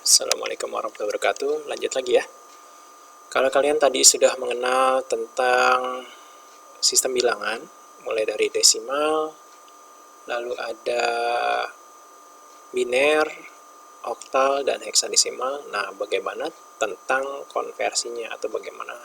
Assalamualaikum warahmatullahi wabarakatuh. Lanjut lagi ya. Kalau kalian tadi sudah mengenal tentang sistem bilangan, mulai dari desimal, lalu ada biner, oktal, dan heksadesimal. Nah, bagaimana tentang konversinya atau bagaimana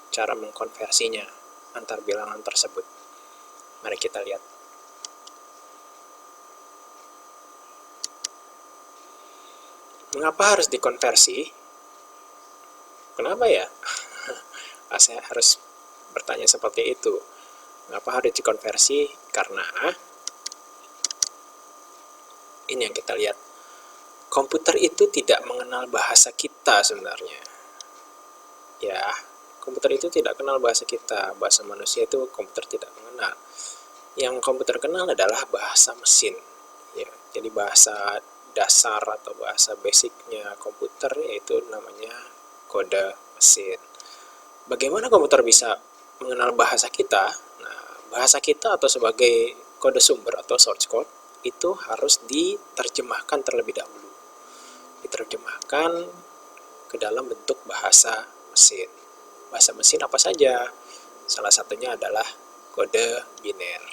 cara mengkonversinya antar bilangan tersebut? Mari kita lihat. Mengapa harus dikonversi? Kenapa ya? Saya harus bertanya seperti itu. Mengapa harus dikonversi? Karena ini yang kita lihat. Komputer itu tidak mengenal bahasa kita sebenarnya. Ya, komputer itu tidak kenal bahasa kita. Bahasa manusia itu komputer tidak mengenal. Yang komputer kenal adalah bahasa mesin. Ya, jadi bahasa dasar atau bahasa basicnya komputer yaitu namanya kode mesin. Bagaimana komputer bisa mengenal bahasa kita? Nah, bahasa kita atau sebagai kode sumber atau source code itu harus diterjemahkan terlebih dahulu. Diterjemahkan ke dalam bentuk bahasa mesin. Bahasa mesin apa saja? Salah satunya adalah kode biner.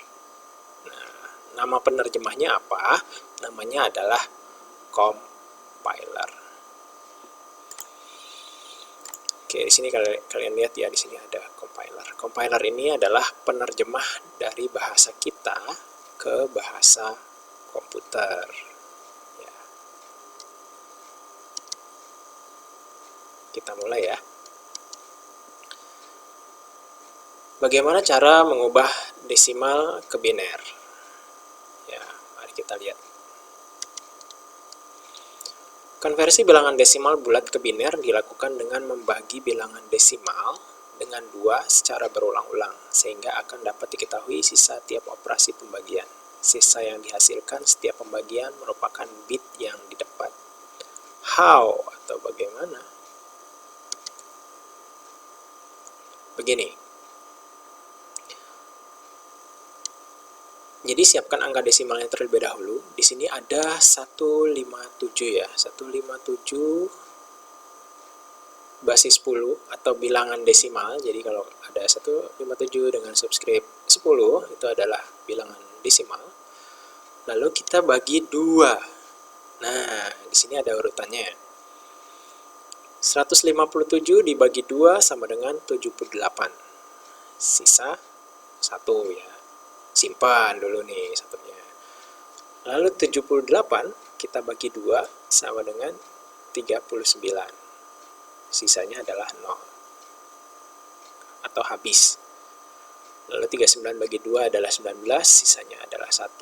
Nah, nama penerjemahnya apa? Namanya adalah compiler. Oke, di sini kalian lihat ya, di sini ada compiler. Compiler ini adalah penerjemah dari bahasa kita ke bahasa komputer. Ya. Kita mulai ya. Bagaimana cara mengubah desimal ke biner? Ya, mari kita lihat. Konversi bilangan desimal bulat ke biner dilakukan dengan membagi bilangan desimal dengan 2 secara berulang-ulang, sehingga akan dapat diketahui sisa tiap operasi pembagian. Sisa yang dihasilkan setiap pembagian merupakan bit yang didapat. How atau bagaimana? Begini. Jadi siapkan angka desimalnya terlebih dahulu. Di sini ada 157 ya. 157 basis 10 atau bilangan desimal. Jadi kalau ada 157 dengan subscript 10 itu adalah bilangan desimal. Lalu kita bagi 2. Nah, di sini ada urutannya. 157 dibagi 2 sama dengan 78. Sisa 1 ya. Simpan dulu nih satunya. Lalu 78 kita bagi 2 sama dengan 39. Sisanya adalah 0. Atau habis. Lalu 39 bagi 2 adalah 19, sisanya adalah 1.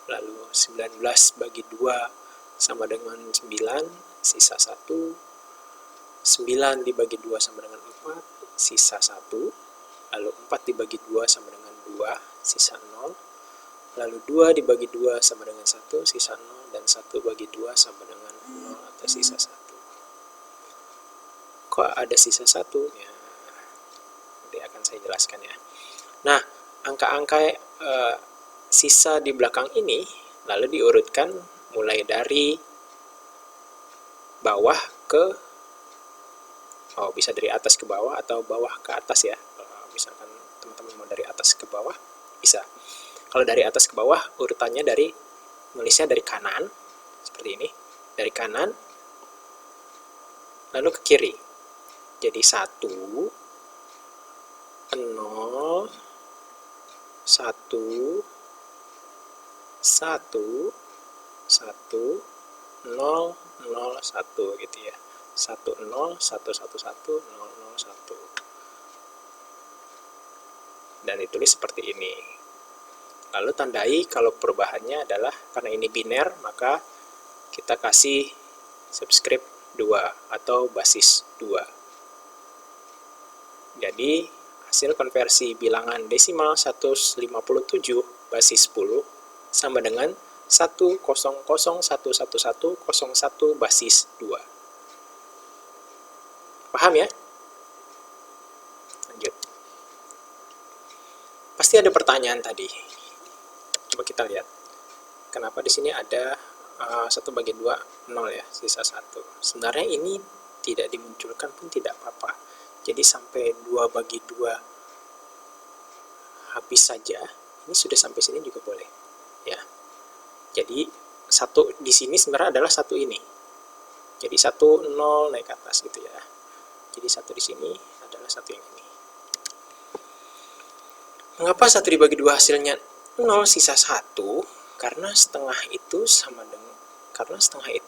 Lalu 19 bagi 2 sama dengan 9, sisa 1. 9 dibagi 2 sama dengan 4, sisa 1. Lalu 4 dibagi 2 sama dengan 2, sisa 0. Lalu 2 dibagi 2 sama dengan 1, sisa 0. Dan 1 bagi 2 sama dengan 0 atau sisa 1. Kok ada sisa 1? Ya, nanti akan saya jelaskan ya. Nah, angka-angka sisa di belakang ini lalu diurutkan mulai dari bawah ke bisa dari atas ke bawah atau bawah ke atas ya. Misalkan teman-teman mau dari atas ke bawah bisa. Kalau dari atas ke bawah urutannya dari nulisnya dari kanan seperti ini, dari kanan lalu ke kiri. Jadi 1 0 1 1 1 0 0 1 gitu ya. 1 0 1 1 1 0 0 1. Dan ditulis seperti ini. Lalu tandai kalau perubahannya adalah karena ini biner, maka kita kasih subscript 2 atau basis 2. Jadi hasil konversi bilangan desimal 157 basis 10 sama dengan 1001101 basis 2. Paham ya? Lanjut. Pasti ada pertanyaan tadi. Coba kita lihat. Kenapa di sini ada 1/2 0 ya, sisa 1. Sebenarnya ini tidak dimunculkan pun tidak apa-apa. Jadi sampai 2/2 habis saja, ini sudah sampai sini juga boleh ya. Jadi satu di sini sebenarnya adalah satu ini. Jadi 1 0 naik ke atas gitu ya. Jadi satu di sini adalah satu yang ini. Mengapa 1 dibagi 2 hasilnya 0 sisa 1? Karena setengah itu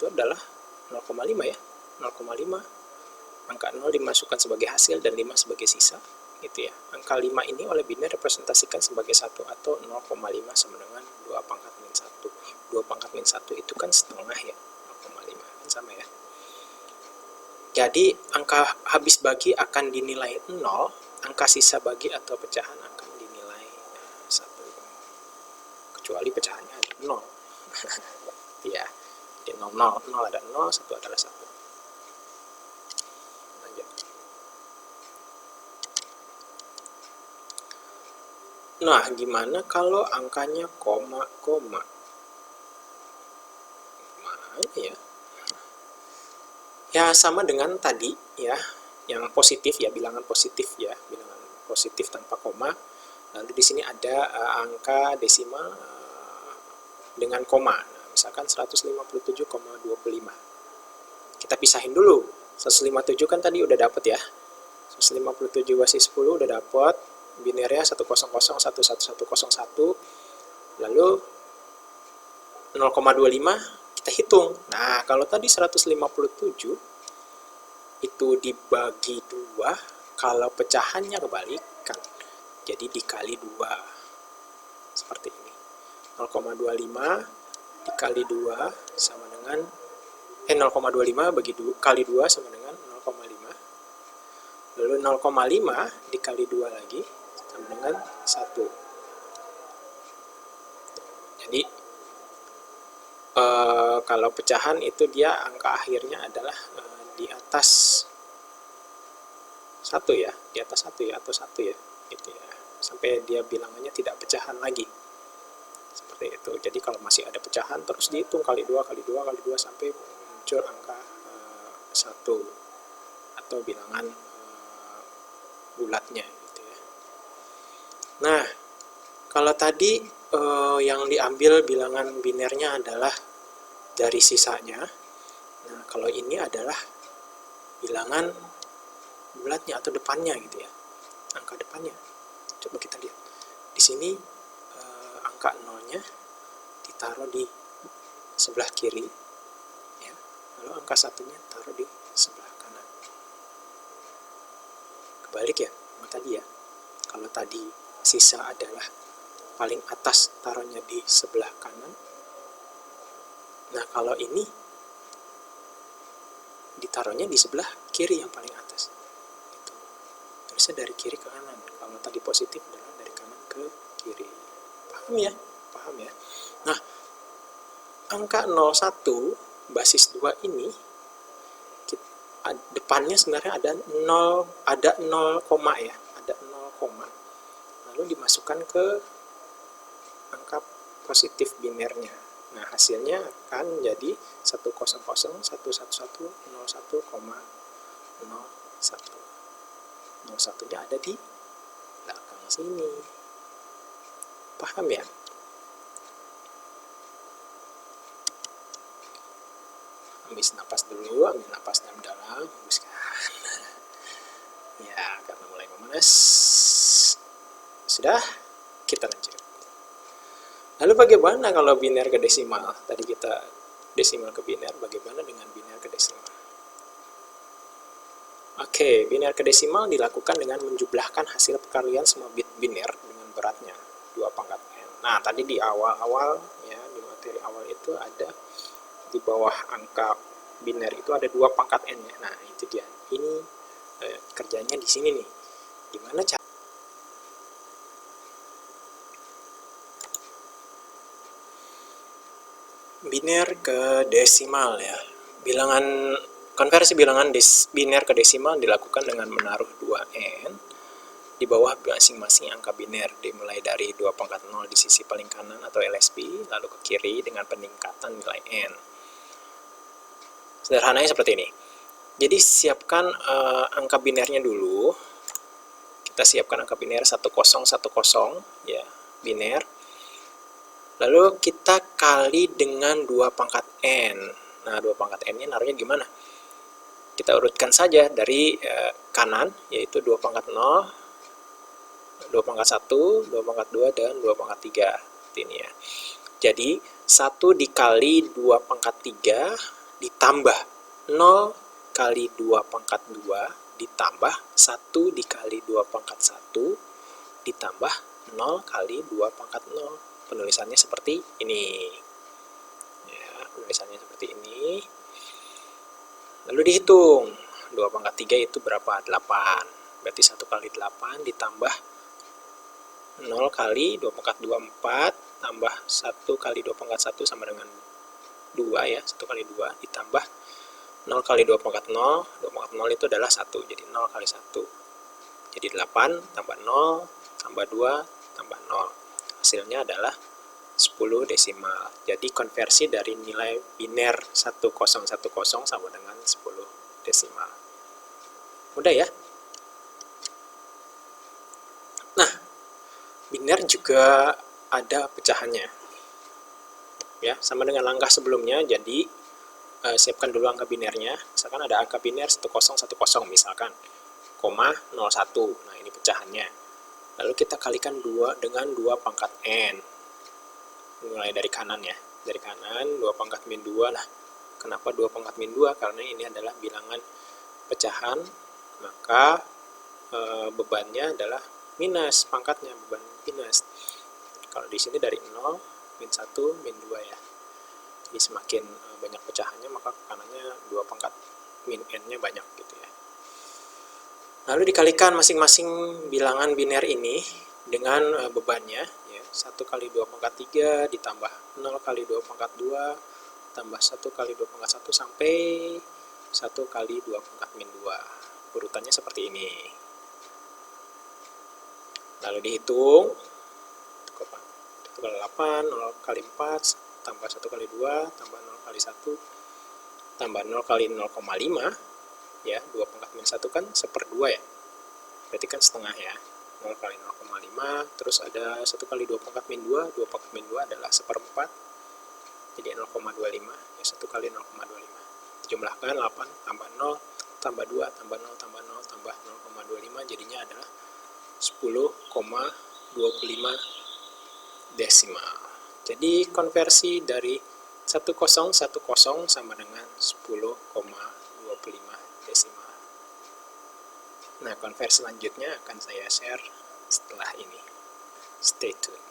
adalah 0,5 ya. 0,5. Angka 0 dimasukkan sebagai hasil dan 5 sebagai sisa gitu ya. Angka 5 ini oleh biner representasikan sebagai 1 atau 0,5 sama dengan 2 pangkat min 1. 2 pangkat min 1 itu kan setengah ya. 0,5 kan sama ya. Jadi angka habis bagi akan dinilai 0, angka sisa bagi atau pecahan akan dinilai 1. Kecuali pecahannya ada 0. Ya. Jadi 0 ada 0, 1 adalah 1. Lanjut. Nah, gimana kalau angkanya koma? Mana ya? Ya, sama dengan tadi ya, yang positif ya, bilangan positif ya, bilangan positif tanpa koma. Lalu di sini ada angka desimal dengan koma. Nah, misalkan 157,25. Kita pisahin dulu. 157 kan tadi udah dapet ya. 157 basis 10 udah dapet. Binernya 100111101. Lalu 0,25 kita hitung. Nah, kalau tadi 157 itu dibagi 2, kalau pecahannya kebalikan, jadi dikali 2. Seperti ini. 0,25 dikali 2 sama dengan 0,25 kali 2 sama dengan 0,5. Lalu 0,5 dikali 2 lagi sama dengan 1. Jadi kalau pecahan itu dia angka akhirnya adalah di atas 1 ya, di atas 1 ya, atau 1 ya, gitu ya, sampai dia bilangannya tidak pecahan lagi, seperti itu. Jadi kalau masih ada pecahan terus dihitung kali 2 sampai muncul angka 1 atau bilangan bulatnya gitu ya. Nah, kalau tadi yang diambil bilangan binernya adalah dari sisanya. Nah, kalau ini adalah bilangan bulatnya atau depannya gitu ya. Angka depannya. Coba kita lihat. Di sini angka 0-nya ditaruh di sebelah kiri ya. Lalu angka 1-nya taruh di sebelah kanan. Kebalik ya sama tadi ya. Kalau tadi sisa adalah paling atas, taruhnya di sebelah kanan. Nah, kalau ini ditaruhnya di sebelah kiri yang paling atas. Gitu. Terusnya dari kiri ke kanan. Kalau tadi positif adalah dari kanan ke kiri. Paham ya? Paham ya? Nah, angka 01 basis 2 ini depannya sebenarnya ada 0 koma ya, ada 0 koma. Lalu dimasukkan ke angka positif binernya. Nah, hasilnya akan jadi 100111101,01. 01-nya ada di belakang sini. Paham ya? Ambil napas dulu, ambil napas dalam-dalam, hembuskan. Ya, karena mulai memanas. Sudah, kita lanjut. Lalu bagaimana kalau biner ke desimal? Tadi kita desimal ke biner, bagaimana dengan biner ke desimal? Oke, biner ke desimal dilakukan dengan menjumlahkan hasil perkalian semua bit biner dengan beratnya 2 pangkat n. Nah, tadi di awal-awal ya, di materi awal itu ada di bawah angka biner itu ada 2 pangkat n ya. Nah, itu dia. Ini kerjanya di sini nih. Gimana cara biner ke desimal ya. Konversi bilangan biner ke desimal dilakukan dengan menaruh 2n di bawah masing-masing angka biner, dimulai dari 2 pangkat 0 di sisi paling kanan atau LSB, lalu ke kiri dengan peningkatan nilai n. Sederhananya seperti ini. Jadi siapkan angka binernya dulu. Kita siapkan angka biner 1010 ya, biner. Lalu kita kali dengan 2 pangkat n. Nah, 2 pangkat n-nya naruhnya gimana? Kita urutkan saja dari kanan, yaitu 2 pangkat 0, 2 pangkat 1, 2 pangkat 2, dan 2 pangkat 3. Ini ya. Jadi, 1 dikali 2 pangkat 3 ditambah 0 kali 2 pangkat 2 ditambah 1 dikali 2 pangkat 1 ditambah 0 kali 2 pangkat 0. Penulisannya seperti ini. Ya, penulisannya seperti ini. Lalu dihitung. 2 pangkat 3 itu berapa? 8. Berarti 1 kali 8 ditambah 0 kali 2 pangkat 2, 4. Tambah 1 kali 2 pangkat 1 sama dengan 2 ya. 1 kali 2 ditambah 0 kali 2 pangkat 0. 2 pangkat 0 itu adalah 1. Jadi 0 kali 1. Jadi 8 tambah 0 tambah 2 tambah 0. Hasilnya adalah 10 desimal. Jadi konversi dari nilai biner 1010 sama dengan 10 desimal. Mudah ya? Nah, biner juga ada pecahannya. Ya, sama dengan langkah sebelumnya. Jadi siapkan dulu angka binernya. Misalkan ada angka biner 1010 misalkan, koma 01. Nah, ini pecahannya. Lalu kita kalikan 2 dengan 2 pangkat n. Mulai dari kanan ya. Dari kanan 2 pangkat min 2. Nah, kenapa 2 pangkat min 2? Karena ini adalah bilangan pecahan, maka bebannya adalah minus, pangkatnya beban minus. Kalau di sini dari 0, min 1, min 2 ya. Jadi semakin banyak pecahannya, maka kanannya 2 pangkat min n-nya banyak gitu ya. Lalu dikalikan masing-masing bilangan biner ini dengan bebannya ya. 1 kali 2 pangkat 3 ditambah 0 kali 2 pangkat 2 tambah 1 kali 2 pangkat 1 sampai 1 kali 2 pangkat min 2. Urutannya seperti ini. Lalu dihitung 1 kali 8, 0 kali 4 tambah 1 kali 2 tambah 0 kali 1 tambah 0 kali 0,5 ya. 2 pangkat min 1 kan 1/2 ya, berarti kan setengah ya. 0 kali 0,5, terus ada 1 kali 2 pangkat min 2, 2 pangkat min 2 adalah 1/4, jadi 0,25 ya. 1 kali 0,25 jumlahkan 8 tambah 0 tambah 2 tambah 0 tambah 0 tambah 0,25, jadinya adalah 10,25 desimal. Jadi konversi dari 1010 sama dengan 10,25 desimal. Nah, konversi selanjutnya akan saya share setelah ini. Stay tune.